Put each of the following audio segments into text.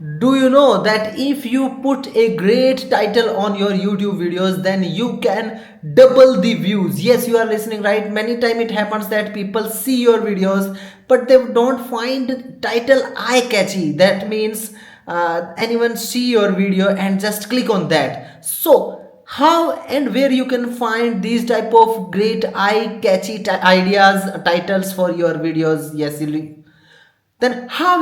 Do you know that if you put a great title on your YouTube videos, then you can double the views? Yes, you are listening right. Many time it happens that people see your videos, but they don't find title eye catchy. That means anyone see your video and just click on that. So how and where you can find these type of great eye catchy ideas, titles for your videos? Yes, then how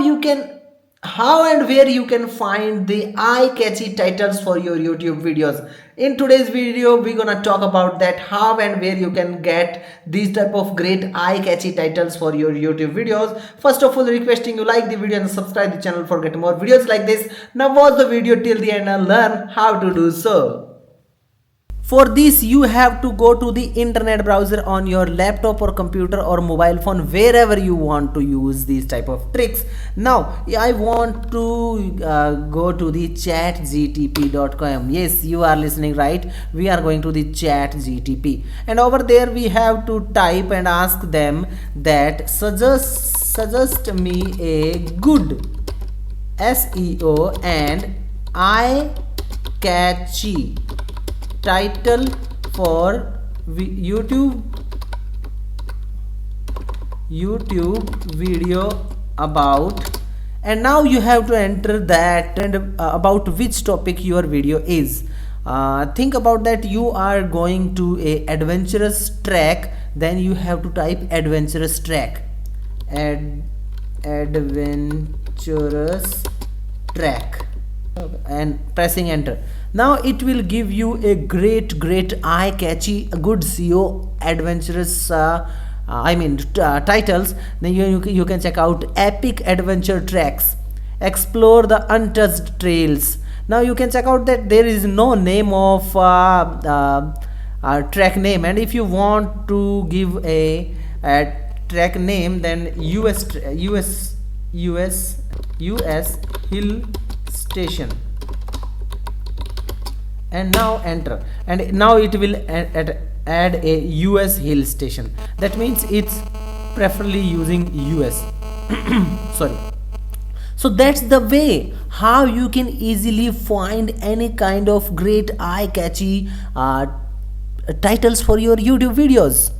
and where you can find the eye-catchy titles for your YouTube videos. In today's video we're gonna talk about that, how and where you can get these type of great eye-catchy titles for your YouTube videos. First of all, requesting you like the video and subscribe the channel for get more videos like this. Now watch the video till the end and learn how to do so. For this you have to go to the internet browser on your laptop or computer or mobile phone, wherever you want to use these type of tricks. Now I want to go to the chatgtp.com. yes, you are listening right, we are going to the chatgtp, and over there we have to type and ask them that suggest me a good SEO and eye catchy title for YouTube video about, and now you have to enter that and about which topic your video is. Think about that, you are going to a adventurous track, then you have to type adventurous track, adventurous track, and pressing enter. Now it will give you a great eye catchy good SEO adventurous titles. Then you can check out epic adventure tracks, explore the untouched trails. Now you can check out that there is no name of track name, and if you want to give a track name, then US Hill Station, and now enter, and now it will add a US Hill Station. That means it's preferably using US. Sorry. So that's the way how you can easily find any kind of great eye catchy titles for your YouTube videos.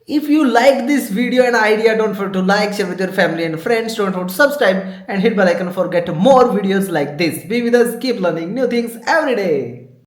If you like this video and idea, don't forget to like, share with your family and friends. Don't forget to subscribe and hit bell icon for get more videos like this. Be with us, keep learning new things every day.